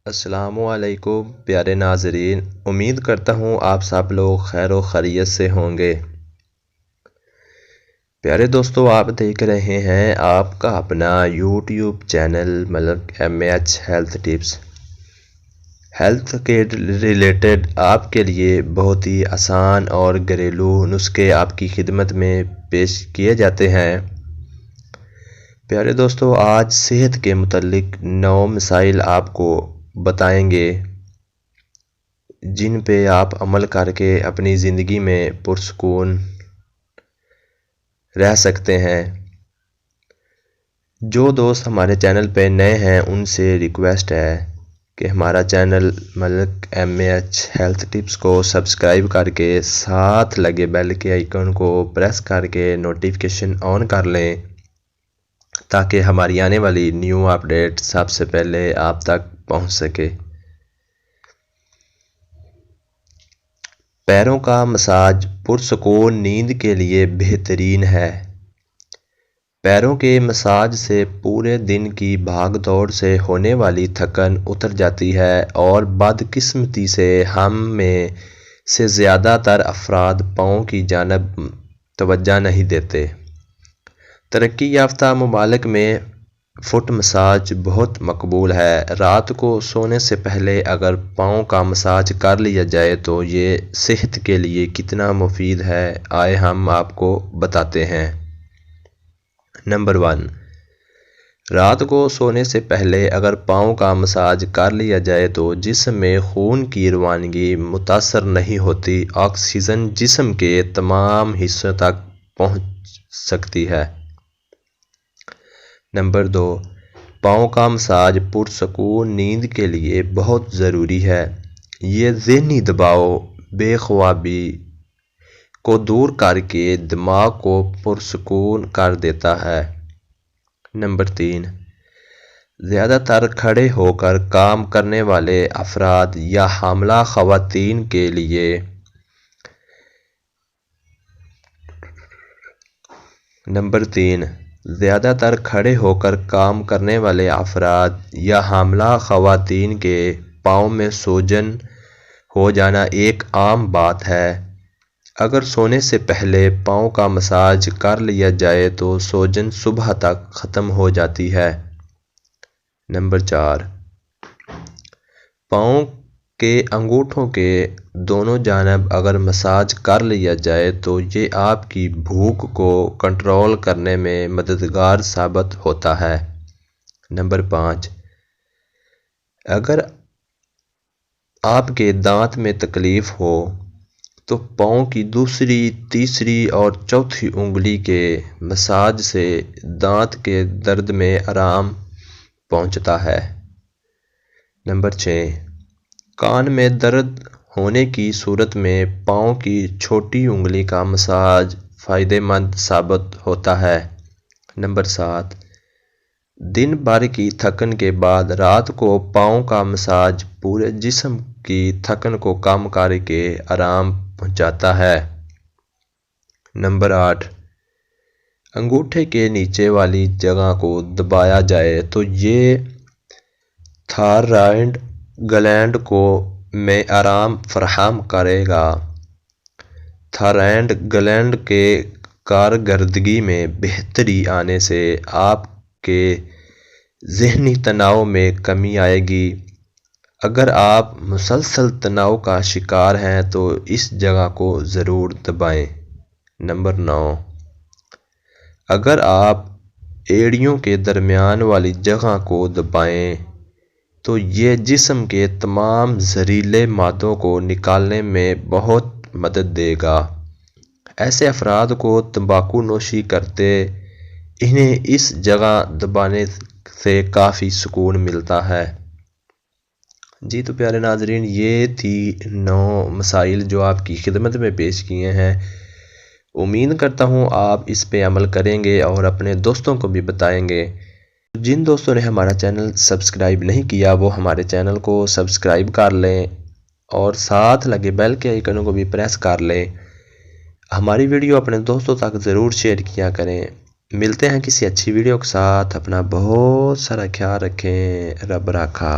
السلام علیکم پیارے ناظرین، امید کرتا ہوں آپ سب لوگ خیر و خیریت سے ہوں گے۔ پیارے دوستو، آپ دیکھ رہے ہیں آپ کا اپنا یوٹیوب چینل ملک MH ہیلتھ ٹپس۔ ہیلتھ کے ریلیٹڈ آپ کے لیے بہت ہی آسان اور گھریلو نسخے آپ کی خدمت میں پیش کیے جاتے ہیں۔ پیارے دوستو، آج صحت کے متعلق 9 مسائل آپ کو بتائیں گے جن پہ آپ عمل کر کے اپنی زندگی میں پرسکون رہ سکتے ہیں۔ جو دوست ہمارے چینل پہ نئے ہیں ان سے ریکویسٹ ہے کہ ہمارا چینل ملک MH ہیلتھ ٹپس کو سبسکرائب کر کے ساتھ لگے بیل کے آئیکن کو پریس کر کے نوٹیفیکیشن آن کر لیں تاکہ ہماری آنے والی نیو اپڈیٹ سب سے پہلے آپ تک پہنچ سکے۔ پیروں کا مساج پرسکون نیند کے لیے بہترین ہے۔ پیروں کے مساج سے پورے دن کی بھاگ دوڑ سے ہونے والی تھکن اتر جاتی ہے اور بدقسمتی سے ہم میں سے زیادہ تر افراد پاؤں کی جانب توجہ نہیں دیتے۔ ترقی یافتہ ممالک میں فٹ مساج بہت مقبول ہے۔ رات کو سونے سے پہلے اگر پاؤں کا مساج کر لیا جائے تو یہ صحت کے لیے کتنا مفید ہے، آئے ہم آپ کو بتاتے ہیں۔ نمبر 1، رات کو سونے سے پہلے اگر پاؤں کا مساج کر لیا جائے تو جسم میں خون کی روانگی متاثر نہیں ہوتی، آکسیجن جسم کے تمام حصوں تک پہنچ سکتی ہے۔ نمبر 2، پاؤں کا مساج پرسکون نیند کے لیے بہت ضروری ہے۔ یہ ذہنی دباؤ، بے خوابی کو دور کر کے دماغ کو پرسکون کر دیتا ہے۔ نمبر 3، زیادہ تر کھڑے ہو کر کام کرنے والے افراد یا حاملہ خواتین کے لیے زیادہ تر کھڑے ہو کر کام کرنے والے افراد یا حاملہ خواتین کے پاؤں میں سوجن ہو جانا ایک عام بات ہے۔ اگر سونے سے پہلے پاؤں کا مساج کر لیا جائے تو سوجن صبح تک ختم ہو جاتی ہے۔ نمبر 4، پاؤں کے انگوٹھوں کے دونوں جانب اگر مساج کر لیا جائے تو یہ آپ کی بھوک کو کنٹرول کرنے میں مددگار ثابت ہوتا ہے۔ نمبر 5، اگر آپ کے دانت میں تکلیف ہو تو پاؤں کی دوسری، تیسری اور چوتھی انگلی کے مساج سے دانت کے درد میں آرام پہنچتا ہے۔ نمبر 6، کان میں درد ہونے کی صورت میں پاؤں کی چھوٹی انگلی کا مساج فائدہ مند ثابت ہوتا ہے۔ نمبر 7، دن بھر کی تھکن کے بعد رات کو پاؤں کا مساج پورے جسم کی تھکن کو کم کر کے آرام پہنچاتا ہے۔ نمبر 8، انگوٹھے کے نیچے والی جگہ کو دبایا جائے تو یہ تھائرائیڈ گلینڈ کو میں آرام فراہم کرے گا۔ تھائرائیڈ گلینڈ کے کارکردگی میں بہتری آنے سے آپ کے ذہنی تناؤ میں کمی آئے گی۔ اگر آپ مسلسل تناؤ کا شکار ہیں تو اس جگہ کو ضرور دبائیں۔ نمبر 9، اگر آپ ایڑیوں کے درمیان والی جگہ کو دبائیں تو یہ جسم کے تمام زہریلے مادوں کو نکالنے میں بہت مدد دے گا۔ ایسے افراد کو تمباکو نوشی کرتے انہیں اس جگہ دبانے سے کافی سکون ملتا ہے۔ جی تو پیارے ناظرین، یہ تھی 9 مسائل جو آپ کی خدمت میں پیش کیے ہیں۔ امید کرتا ہوں آپ اس پہ عمل کریں گے اور اپنے دوستوں کو بھی بتائیں گے۔ جن دوستوں نے ہمارا چینل سبسکرائب نہیں کیا وہ ہمارے چینل کو سبسکرائب کر لیں اور ساتھ لگے بیل کے آئیکن کو بھی پریس کر لیں۔ ہماری ویڈیو اپنے دوستوں تک ضرور شیئر کیا کریں۔ ملتے ہیں کسی اچھی ویڈیو کے ساتھ، اپنا بہت سارا خیال رکھیں، رب رکھا۔